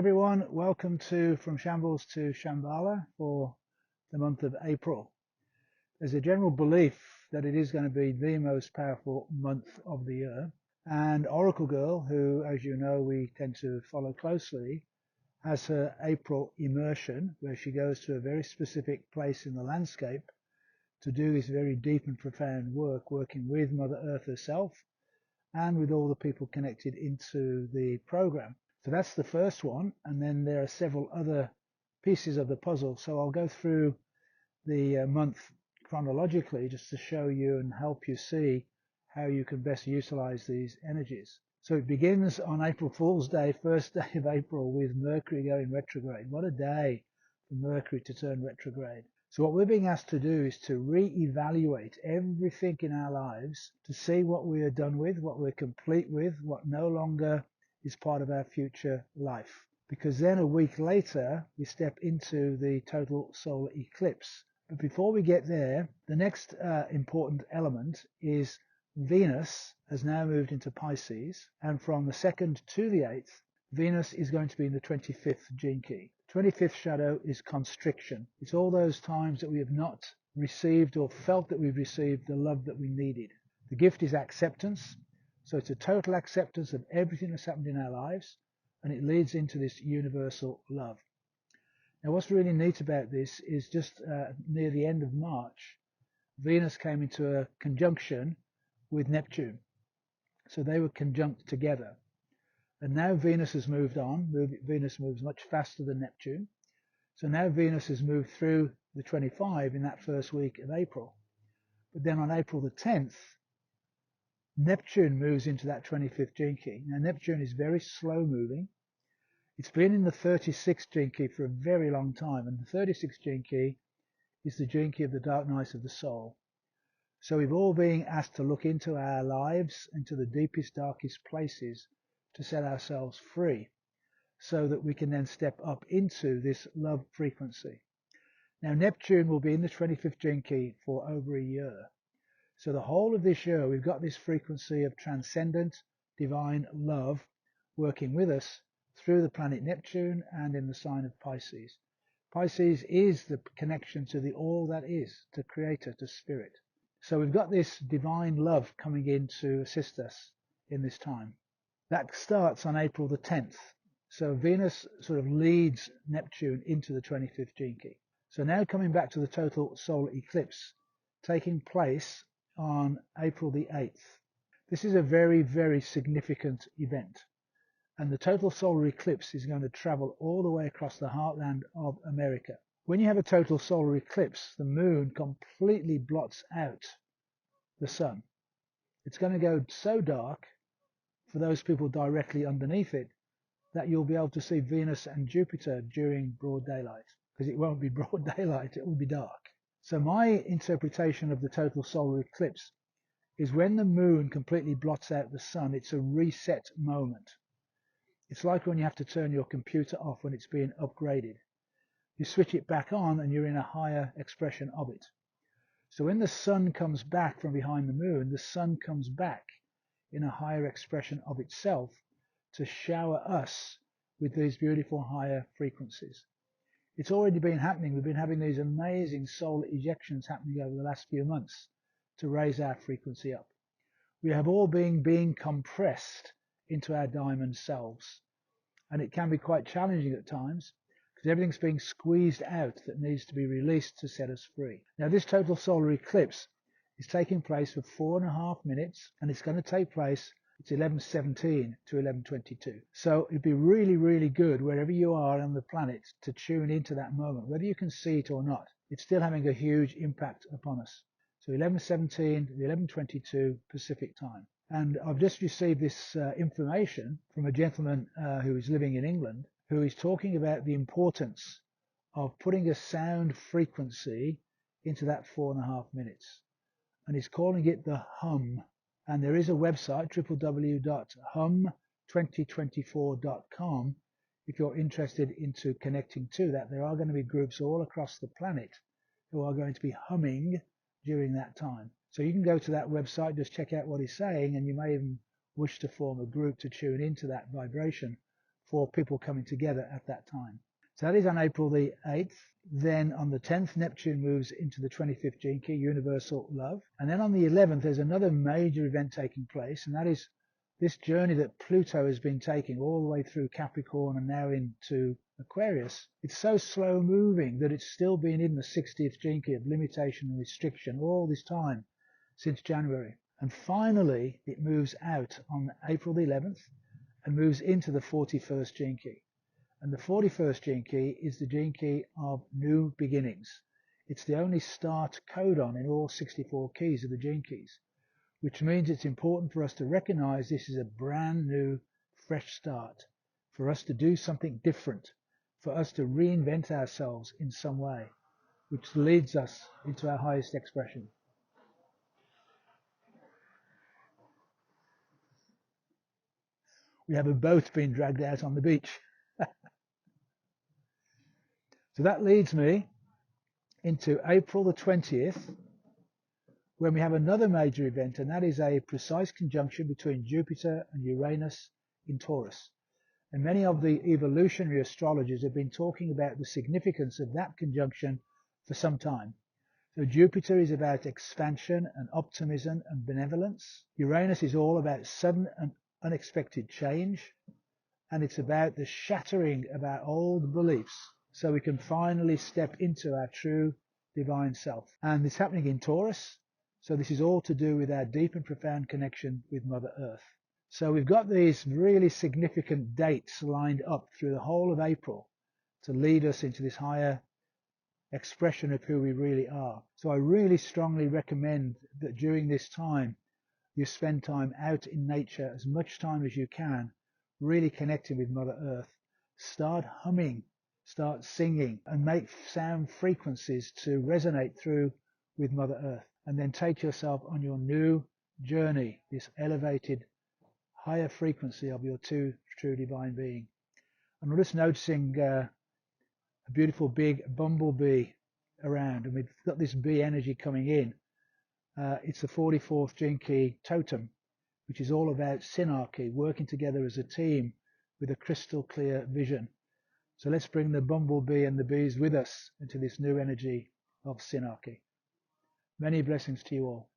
everyone, welcome to From Shambles to Shambhala for the month of April. There's a general belief that it is going to be the most powerful month of the year, and Oracle Girl, who as you know we tend to follow closely, has her April immersion where she goes to a very specific place in the landscape to do this very deep and profound work, working with Mother Earth herself and with all the people connected into the program. So that's the first one, and then there are several other pieces of the puzzle. So I'll go through the month chronologically just to show you and help you see how you can best utilize these energies. So it begins on April Fool's Day, first day of April, with Mercury going retrograde. What a day for Mercury to turn retrograde. So what we're being asked to do is to re-evaluate everything in our lives to see what we are done with, what we're complete with, what no longer is part of our future life. Because then a week later, we step into the total solar eclipse. But before we get there, the next important element is Venus has now moved into Pisces, and from the 2nd to the 8th, Venus is going to be in the 25th gene key. 25th shadow is constriction. It's all those times that we have not received or felt that we've received the love that we needed. The gift is acceptance. So it's a total acceptance of everything that's happened in our lives, and it leads into this universal love. Now what's really neat about this is just near the end of March, Venus came into a conjunction with Neptune. So they were conjunct together. And now Venus has moved on. Venus moves much faster than Neptune. So now Venus has moved through the 25 in that first week of April. But then on April the 10th, Neptune moves into that 25th gene key. Now Neptune is very slow moving. It's been in the 36th gene key for a very long time, and the 36th gene key is the gene key of the dark night of the soul. So we've all been asked to look into our lives, into the deepest, darkest places to set ourselves free so that we can then step up into this love frequency. Now Neptune will be in the 25th gene key for over a year. So the whole of this year, we've got this frequency of transcendent, divine love working with us through the planet Neptune and in the sign of Pisces. Pisces is the connection to the all that is, to Creator, to Spirit. So we've got this divine love coming in to assist us in this time. That starts on April the 10th. So Venus sort of leads Neptune into the 25th gene key. So now coming back to the total solar eclipse taking place on April the 8th. This is a very, very significant event. And the total solar eclipse is going to travel all the way across the heartland of America. When you have a total solar eclipse, the moon completely blots out the sun. It's going to go so dark for those people directly underneath it that you'll be able to see Venus and Jupiter during broad daylight, because it won't be broad daylight, it will be dark. So my interpretation of the total solar eclipse is when the moon completely blots out the sun, it's a reset moment. It's like when you have to turn your computer off when it's being upgraded. You switch it back on and you're in a higher expression of it. So when the sun comes back from behind the moon, the sun comes back in a higher expression of itself to shower us with these beautiful higher frequencies. It's already been happening. We've been having these amazing solar ejections happening over the last few months to raise our frequency up. We have all been being compressed into our diamond selves, and it can be quite challenging at times because everything's being squeezed out that needs to be released to set us free. Now this total solar eclipse is taking place for 4.5 minutes, and it's going to take place, it's 11:17 to 11:22. So it'd be really, really good wherever you are on the planet to tune into that moment, whether you can see it or not. It's still having a huge impact upon us. So 11:17 to 11:22 Pacific time. And I've just received this information from a gentleman who is living in England, who is talking about the importance of putting a sound frequency into that 4.5 minutes. And he's calling it the hum. And there is a website, www.hum2024.com, if you're interested into connecting to that. There are going to be groups all across the planet who are going to be humming during that time. So you can go to that website, just check out what he's saying, and you may even wish to form a group to tune into that vibration for people coming together at that time. So that is on April the 8th. Then on the 10th, Neptune moves into the 25th gene key, universal love. And then on the 11th, there's another major event taking place, and that is this journey that Pluto has been taking all the way through Capricorn and now into Aquarius. It's so slow moving that it's still been in the 60th gene key of limitation and restriction all this time since January. And finally, it moves out on April the 11th and moves into the 41st gene key. And the 41st gene key is the gene key of new beginnings. It's the only start codon in all 64 keys of the gene keys, which means it's important for us to recognize this is a brand new, fresh start, for us to do something different, for us to reinvent ourselves in some way, which leads us into our highest expression. We have a boat being dragged out on the beach. So that leads me into April the 20th, when we have another major event, and that is a precise conjunction between Jupiter and Uranus in Taurus. And many of the evolutionary astrologers have been talking about the significance of that conjunction for some time. So Jupiter is about expansion and optimism and benevolence. Uranus is all about sudden and unexpected change. And it's about the shattering of our old beliefs so we can finally step into our true divine self. And it's happening in Taurus. So this is all to do with our deep and profound connection with Mother Earth. So we've got these really significant dates lined up through the whole of April to lead us into this higher expression of who we really are. So I really strongly recommend that during this time you spend time out in nature, as much time as you can, really connecting with Mother Earth. Start humming, start singing, and make sound frequencies to resonate through with Mother Earth. And then take yourself on your new journey, this elevated, higher frequency of your true divine being. And I'm just noticing a beautiful big bumblebee around, and we've got this bee energy coming in. It's the 44th gene key totem, which is all about synarchy, working together as a team with a crystal clear vision. So let's bring the bumblebee and the bees with us into this new energy of synarchy. Many blessings to you all.